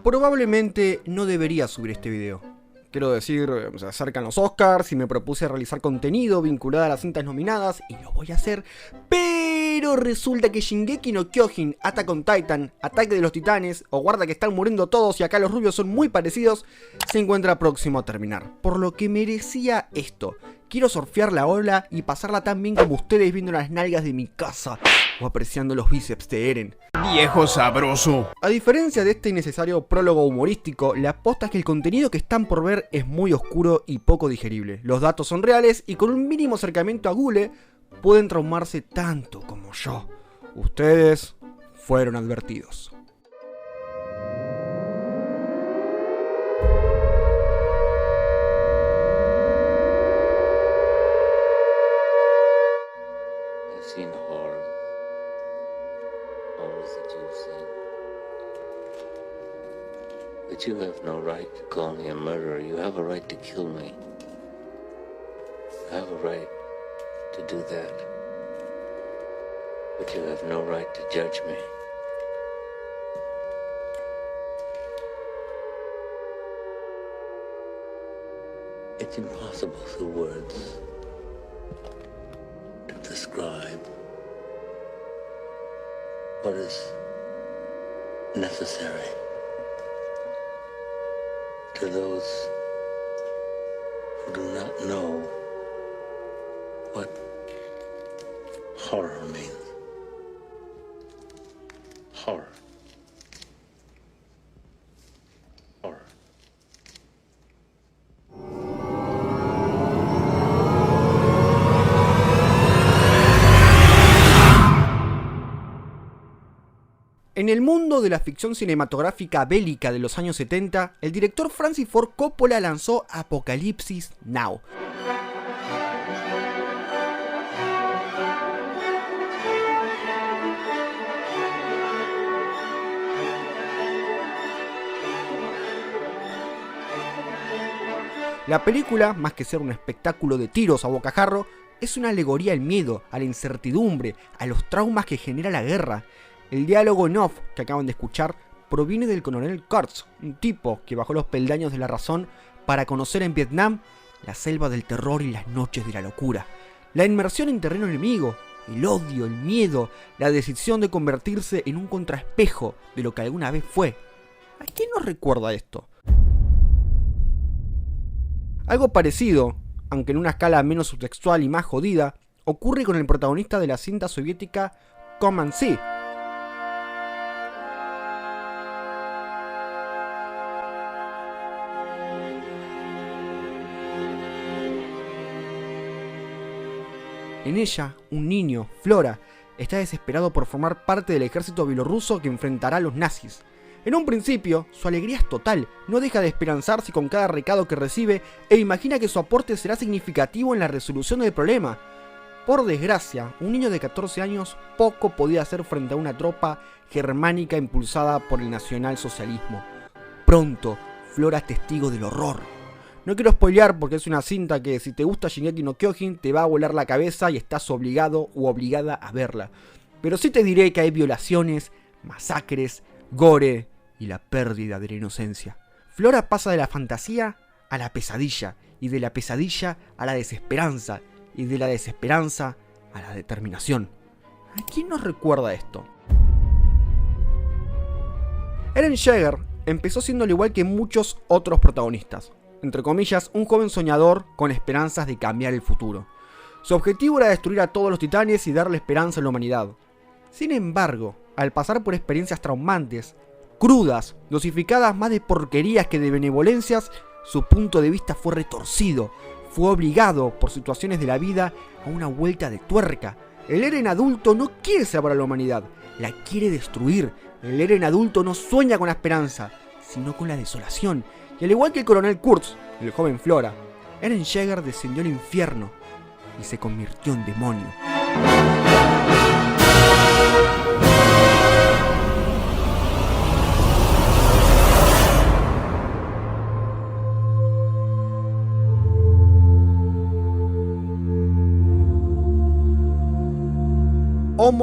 Probablemente no debería subir este video. Quiero decir, se acercan los Oscars y me propuse realizar contenido vinculado a las cintas nominadas y lo voy a hacer, pero resulta que Shingeki no Kyojin, Attack on Titan, Ataque de los Titanes o Guarda que están muriendo todos y acá los rubios son muy parecidos, se encuentra próximo a terminar, por lo que merecía esto. Quiero surfear la ola y pasarla tan bien como ustedes viendo las nalgas de mi casa o apreciando los bíceps de Eren. ¡Viejo sabroso! A diferencia de este innecesario prólogo humorístico, la posta es que el contenido que están por ver es muy oscuro y poco digerible. Los datos son reales y con un mínimo acercamiento a Google pueden traumarse tanto como yo. Ustedes fueron advertidos. Seen horror, horrors that you've seen. But you have no right to call me a murderer. You have a right to kill me. You have a right to do that. But you have no right to judge me. It's impossible through words to describe what is necessary to those who do not know what horror means. Horror. Horror. En el mundo de la ficción cinematográfica bélica de los años 70, el director Francis Ford Coppola lanzó Apocalypse Now. La película, más que ser un espectáculo de tiros a bocajarro, es una alegoría al miedo, a la incertidumbre, a los traumas que genera la guerra. El diálogo en off que acaban de escuchar proviene del coronel Kurtz, un tipo que bajó los peldaños de la razón para conocer en Vietnam la selva del terror y las noches de la locura. La inmersión en terreno enemigo, el odio, el miedo, la decisión de convertirse en un contraespejo de lo que alguna vez fue. ¿A quién nos recuerda esto? Algo parecido, aunque en una escala menos subtextual y más jodida, ocurre con el protagonista de la cinta soviética Come and See. En ella, un niño, Flora, está desesperado por formar parte del ejército bielorruso que enfrentará a los nazis. En un principio, su alegría es total, no deja de esperanzarse con cada recado que recibe e imagina que su aporte será significativo en la resolución del problema. Por desgracia, un niño de 14 años poco podía hacer frente a una tropa germánica impulsada por el nacionalsocialismo. Pronto, Flora es testigo del horror. No quiero spoilear porque es una cinta que si te gusta Shingeki no Kyojin te va a volar la cabeza y estás obligado u obligada a verla. Pero sí te diré que hay violaciones, masacres, gore y la pérdida de la inocencia. Flora pasa de la fantasía a la pesadilla, y de la pesadilla a la desesperanza, y de la desesperanza a la determinación. ¿A quién nos recuerda esto? Eren Yeager empezó siendo al igual que muchos otros protagonistas, entre comillas, un joven soñador con esperanzas de cambiar el futuro. Su objetivo era destruir a todos los titanes y darle esperanza a la humanidad. Sin embargo, al pasar por experiencias traumantes, crudas, dosificadas más de porquerías que de benevolencias, su punto de vista fue retorcido. Fue obligado, por situaciones de la vida, a una vuelta de tuerca. El Eren adulto no quiere salvar a la humanidad, la quiere destruir. El Eren adulto no sueña con la esperanza, sino con la desolación. Y al igual que el coronel Kurtz, el joven Flora, Eren Yeager descendió al infierno y se convirtió en demonio.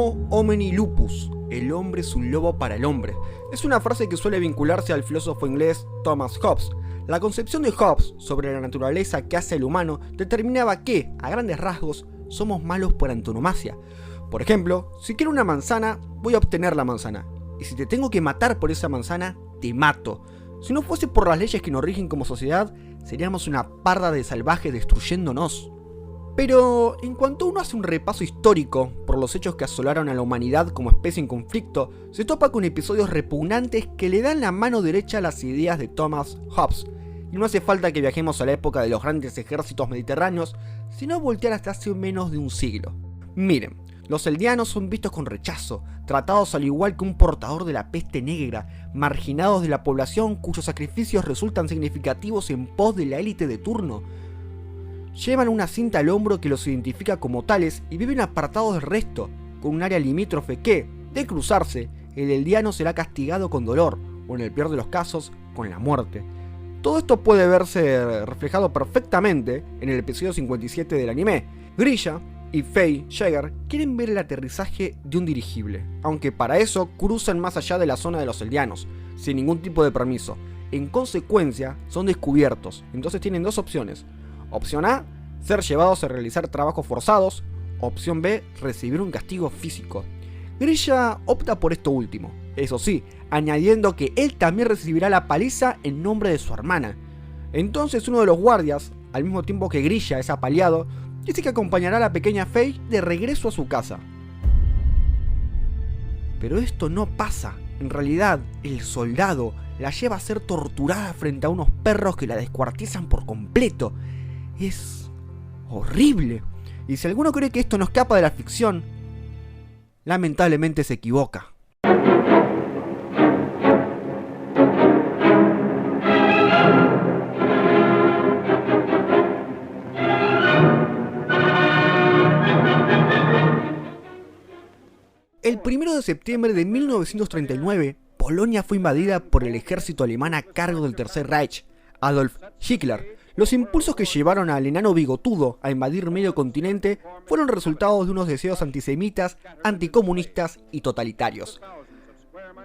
Homo homini lupus, el hombre es un lobo para el hombre. Es una frase que suele vincularse al filósofo inglés Thomas Hobbes. La concepción de Hobbes sobre la naturaleza que hace el humano determinaba que, a grandes rasgos, somos malos por antonomasia. Por ejemplo, si quiero una manzana, voy a obtener la manzana. Y si te tengo que matar por esa manzana, te mato. Si no fuese por las leyes que nos rigen como sociedad, seríamos una parda de salvajes destruyéndonos. Pero en cuanto uno hace un repaso histórico por los hechos que asolaron a la humanidad como especie en conflicto, se topa con episodios repugnantes que le dan la mano derecha a las ideas de Thomas Hobbes. Y no hace falta que viajemos a la época de los grandes ejércitos mediterráneos, sino voltear hasta hace menos de un siglo. Miren, los eldianos son vistos con rechazo, tratados al igual que un portador de la peste negra, marginados de la población cuyos sacrificios resultan significativos en pos de la élite de turno. Llevan una cinta al hombro que los identifica como tales y viven apartados del resto, con un área limítrofe que, de cruzarse, el eldiano será castigado con dolor, o en el peor de los casos, con la muerte. Todo esto puede verse reflejado perfectamente en el episodio 57 del anime. Grisha y Faye Jaeger quieren ver el aterrizaje de un dirigible, aunque para eso cruzan más allá de la zona de los eldianos, sin ningún tipo de permiso. En consecuencia, son descubiertos, entonces tienen dos opciones. Opción A, ser llevados a realizar trabajos forzados. Opción B, recibir un castigo físico. Grisha opta por esto último, eso sí, añadiendo que él también recibirá la paliza en nombre de su hermana. Entonces uno de los guardias, al mismo tiempo que Grisha es apaleado, dice que acompañará a la pequeña Faye de regreso a su casa. Pero esto no pasa. En realidad, el soldado la lleva a ser torturada frente a unos perros que la descuartizan por completo. Es horrible. Y si alguno cree que esto no escapa de la ficción, lamentablemente se equivoca. El 1 de septiembre de 1939, Polonia fue invadida por el ejército alemán a cargo del Tercer Reich, Adolf Hitler. Los impulsos que llevaron al enano bigotudo a invadir medio continente fueron resultados de unos deseos antisemitas, anticomunistas y totalitarios.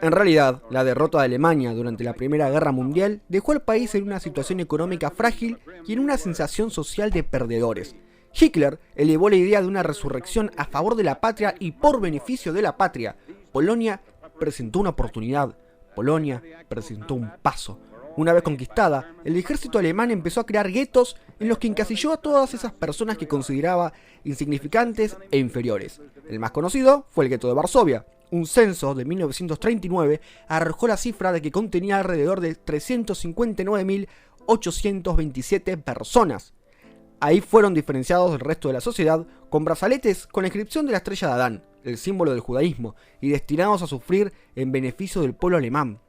En realidad, la derrota de Alemania durante la Primera Guerra Mundial dejó al país en una situación económica frágil y en una sensación social de perdedores. Hitler elevó la idea de una resurrección a favor de la patria y por beneficio de la patria. Polonia presentó una oportunidad. Polonia presentó un paso. Una vez conquistada, el ejército alemán empezó a crear guetos en los que encasilló a todas esas personas que consideraba insignificantes e inferiores. El más conocido fue el gueto de Varsovia. Un censo de 1939 arrojó la cifra de que contenía alrededor de 359.827 personas. Ahí fueron diferenciados del resto de la sociedad con brazaletes con la inscripción de la estrella de Adán, el símbolo del judaísmo, y destinados a sufrir en beneficio del pueblo alemán.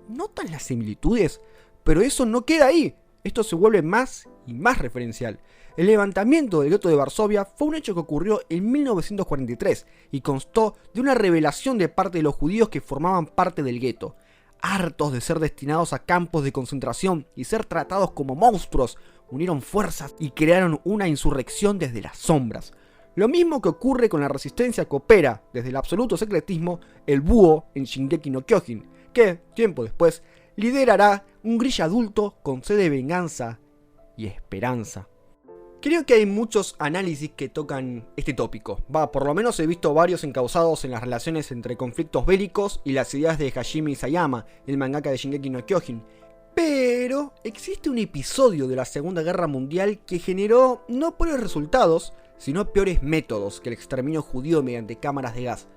¿Notan las similitudes? Pero eso no queda ahí. Esto se vuelve más y más referencial. El levantamiento del gueto de Varsovia fue un hecho que ocurrió en 1943 y constó de una rebelión de parte de los judíos que formaban parte del gueto. Hartos de ser destinados a campos de concentración y ser tratados como monstruos, unieron fuerzas y crearon una insurrección desde las sombras. Lo mismo que ocurre con la resistencia que opera desde el absoluto secretismo el búho en Shingeki no Kyojin, que, tiempo después, liderará un Grisha adulto con sed de venganza y esperanza. Creo que hay muchos análisis que tocan este tópico. Por lo menos he visto varios encausados en las relaciones entre conflictos bélicos y las ideas de Hajime Isayama, el mangaka de Shingeki no Kyojin. Pero existe un episodio de la Segunda Guerra Mundial que generó no peores resultados, sino peores métodos que el exterminio judío mediante cámaras de gas.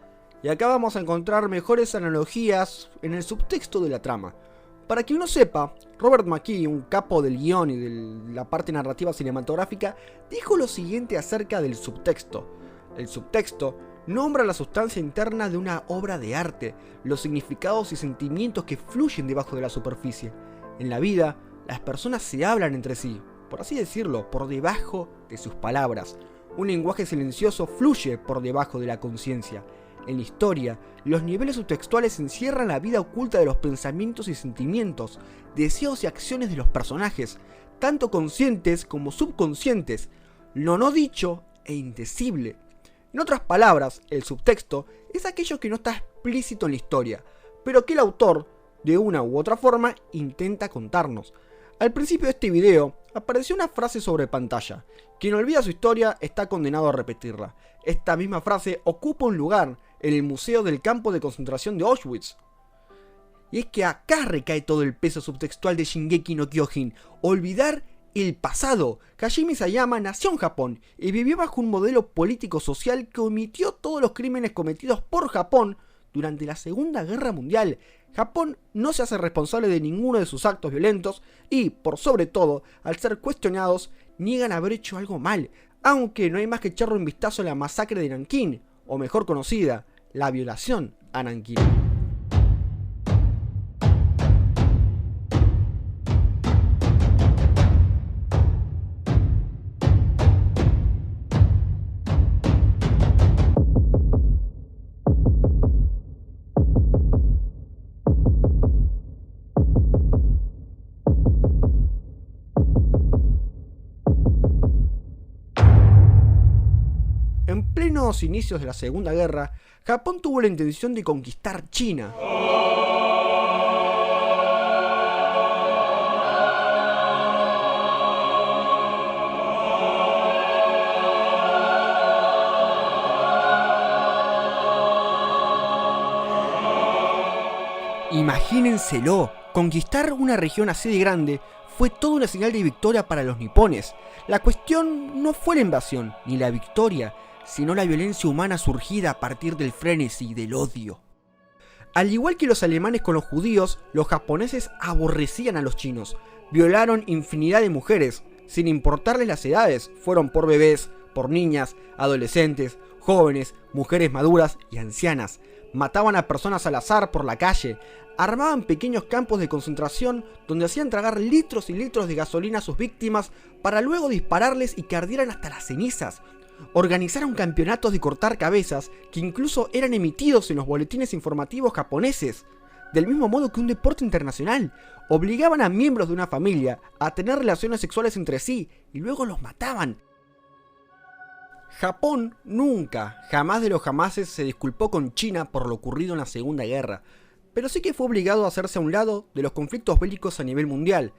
Y acá vamos a encontrar mejores analogías en el subtexto de la trama. Para quien no sepa, Robert McKee, un capo del guión y de la parte narrativa cinematográfica, dijo lo siguiente acerca del subtexto. El subtexto nombra la sustancia interna de una obra de arte, los significados y sentimientos que fluyen debajo de la superficie. En la vida, las personas se hablan entre sí, por así decirlo, por debajo de sus palabras. Un lenguaje silencioso fluye por debajo de la conciencia. En la historia, los niveles subtextuales encierran la vida oculta de los pensamientos y sentimientos, deseos y acciones de los personajes, tanto conscientes como subconscientes, lo no dicho e indecible. En otras palabras, el subtexto es aquello que no está explícito en la historia, pero que el autor, de una u otra forma, intenta contarnos. Al principio de este video, apareció una frase sobre pantalla: quien olvida su historia está condenado a repetirla. Esta misma frase ocupa un lugar en el Museo del Campo de Concentración de Auschwitz. Y es que acá recae todo el peso subtextual de Shingeki no Kyojin: olvidar el pasado. Hajime Isayama nació en Japón y vivió bajo un modelo político-social que omitió todos los crímenes cometidos por Japón durante la Segunda Guerra Mundial. Japón no se hace responsable de ninguno de sus actos violentos y, por sobre todo, al ser cuestionados, niegan haber hecho algo mal, aunque no hay más que echarle un vistazo a la masacre de Nankín, o mejor conocida, la violación a Nankín. En plenos inicios de la Segunda Guerra, Japón tuvo la intención de conquistar China. Imagínenselo, conquistar una región así de grande fue toda una señal de victoria para los nipones. La cuestión no fue la invasión ni la victoria, sino la violencia humana surgida a partir del frenesí del odio. Al igual que los alemanes con los judíos, los japoneses aborrecían a los chinos. Violaron infinidad de mujeres, sin importarles las edades. Fueron por bebés, por niñas, adolescentes, jóvenes, mujeres maduras y ancianas. Mataban a personas al azar por la calle. Armaban pequeños campos de concentración donde hacían tragar litros y litros de gasolina a sus víctimas para luego dispararles y que ardieran hasta las cenizas. Organizaron campeonatos de cortar cabezas que incluso eran emitidos en los boletines informativos japoneses. Del mismo modo que un deporte internacional, obligaban a miembros de una familia a tener relaciones sexuales entre sí y luego los mataban. Japón nunca, jamás de los jamases, se disculpó con China por lo ocurrido en la Segunda Guerra, pero sí que fue obligado a hacerse a un lado de los conflictos bélicos a nivel mundial.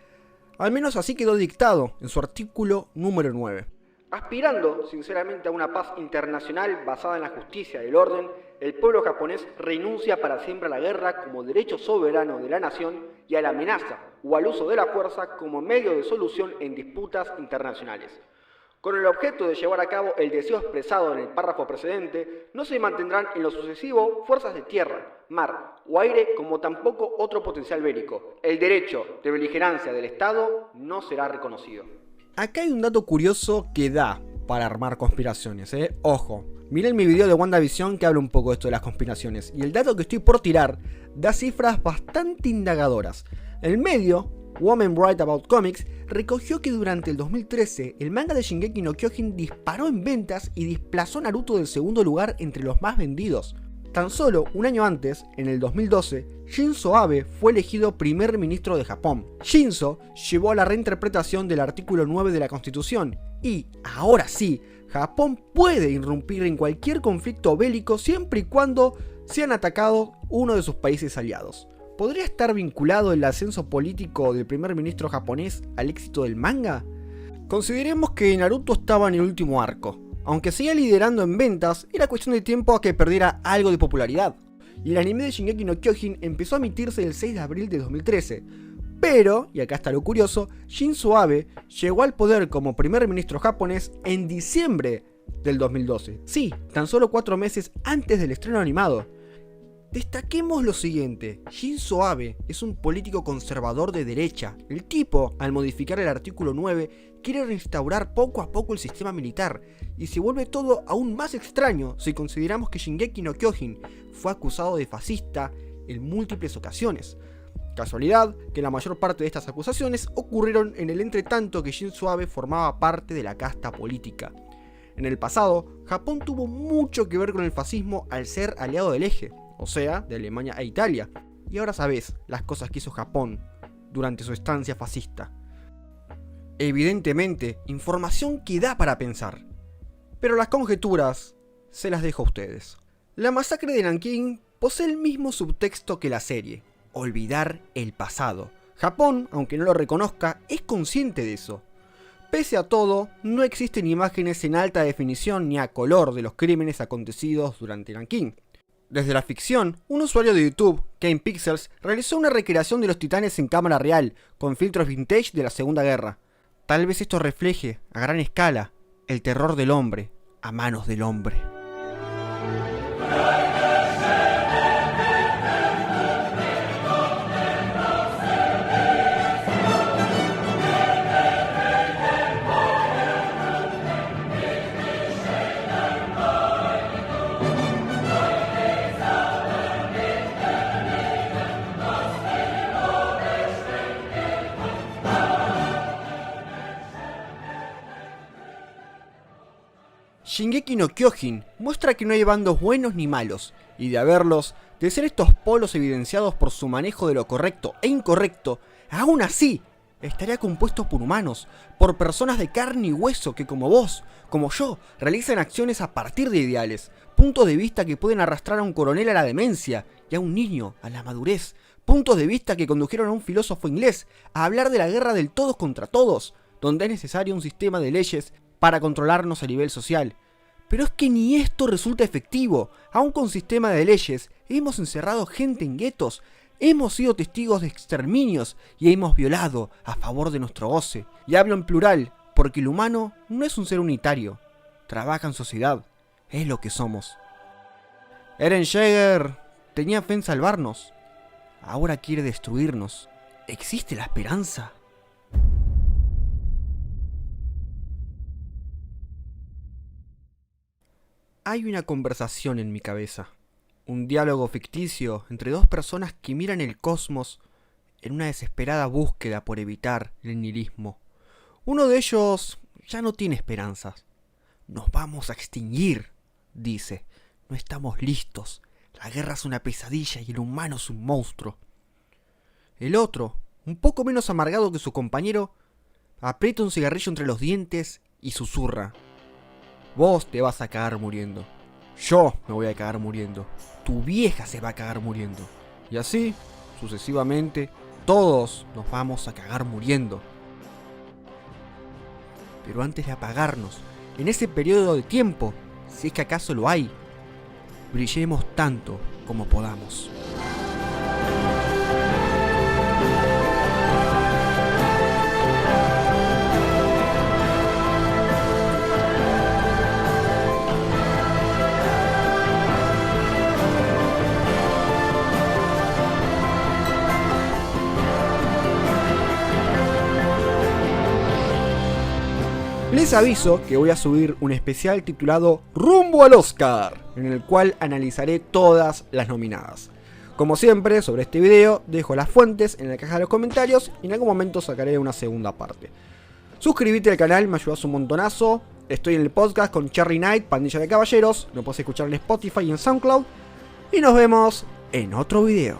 Al menos así quedó dictado en su artículo número 9. Aspirando sinceramente a una paz internacional basada en la justicia y el orden, el pueblo japonés renuncia para siempre a la guerra como derecho soberano de la nación y a la amenaza o al uso de la fuerza como medio de solución en disputas internacionales. Con el objeto de llevar a cabo el deseo expresado en el párrafo precedente, no se mantendrán en lo sucesivo fuerzas de tierra, mar o aire, como tampoco otro potencial bélico. El derecho de beligerancia del Estado no será reconocido. Acá hay un dato curioso que da para armar conspiraciones, Ojo, miren mi video de WandaVision que habla un poco de esto de las conspiraciones, y el dato que estoy por tirar da cifras bastante indagadoras. El medio Women Write About Comics recogió que durante el 2013 el manga de Shingeki no Kyojin disparó en ventas y desplazó a Naruto del segundo lugar entre los más vendidos. Tan solo un año antes, en el 2012, Shinzo Abe fue elegido primer ministro de Japón. Shinzo llevó a la reinterpretación del artículo 9 de la Constitución y, ahora sí, Japón puede irrumpir en cualquier conflicto bélico siempre y cuando sean atacados uno de sus países aliados. ¿Podría estar vinculado el ascenso político del primer ministro japonés al éxito del manga? Consideremos que Naruto estaba en el último arco. Aunque seguía liderando en ventas, era cuestión de tiempo a que perdiera algo de popularidad. Y el anime de Shingeki no Kyojin empezó a emitirse el 6 de abril de 2013. Pero, y acá está lo curioso, Shinzo Abe llegó al poder como primer ministro japonés en diciembre del 2012. Sí, tan solo 4 meses antes del estreno animado. Destaquemos lo siguiente: Shinzo Abe es un político conservador de derecha. El tipo, al modificar el artículo 9, quiere restaurar poco a poco el sistema militar, y se vuelve todo aún más extraño si consideramos que Shingeki no Kyojin fue acusado de fascista en múltiples ocasiones. Casualidad que la mayor parte de estas acusaciones ocurrieron en el entretanto que Shinzo Abe formaba parte de la casta política. En el pasado, Japón tuvo mucho que ver con el fascismo al ser aliado del eje, o sea, de Alemania e Italia. Y ahora sabes las cosas que hizo Japón durante su estancia fascista. Evidentemente, información que da para pensar. Pero las conjeturas se las dejo a ustedes. La masacre de Nankín posee el mismo subtexto que la serie: olvidar el pasado. Japón, aunque no lo reconozca, es consciente de eso. Pese a todo, no existen imágenes en alta definición ni a color de los crímenes acontecidos durante Nankín. Desde la ficción, un usuario de YouTube, Kane Pixels, realizó una recreación de los titanes en cámara real, con filtros vintage de la Segunda Guerra. Tal vez esto refleje, a gran escala, el terror del hombre a manos del hombre. Shingeki no Kyojin muestra que no hay bandos buenos ni malos, y de haberlos, de ser estos polos evidenciados por su manejo de lo correcto e incorrecto, aún así, estaría compuesto por humanos, por personas de carne y hueso que como vos, como yo, realizan acciones a partir de ideales, puntos de vista que pueden arrastrar a un coronel a la demencia y a un niño a la madurez, puntos de vista que condujeron a un filósofo inglés a hablar de la guerra del todos contra todos, donde es necesario un sistema de leyes para controlarnos a nivel social. Pero es que ni esto resulta efectivo. Aún con sistema de leyes, hemos encerrado gente en guetos, hemos sido testigos de exterminios y hemos violado a favor de nuestro goce. Y hablo en plural, porque el humano no es un ser unitario, trabaja en sociedad, es lo que somos. Eren Jaeger tenía fe en salvarnos, ahora quiere destruirnos. ¿Existe la esperanza? Hay una conversación en mi cabeza, un diálogo ficticio entre dos personas que miran el cosmos en una desesperada búsqueda por evitar el nihilismo. Uno de ellos ya no tiene esperanzas. Nos vamos a extinguir, dice. No estamos listos. La guerra es una pesadilla y el humano es un monstruo. El otro, un poco menos amargado que su compañero, aprieta un cigarrillo entre los dientes y susurra: vos te vas a cagar muriendo. Yo me voy a cagar muriendo. Tu vieja se va a cagar muriendo. Y así, sucesivamente, todos nos vamos a cagar muriendo. Pero antes de apagarnos, en ese periodo de tiempo, si es que acaso lo hay, brillemos tanto como podamos. Les aviso que voy a subir un especial titulado Rumbo al Oscar, en el cual analizaré todas las nominadas. Como siempre, sobre este video dejo las fuentes en la caja de los comentarios y en algún momento sacaré una segunda parte. Suscríbete al canal, me ayudas un montonazo. Estoy en el podcast con Cherry Knight, Pandilla de Caballeros, lo puedes escuchar en Spotify y en SoundCloud. Y nos vemos en otro video.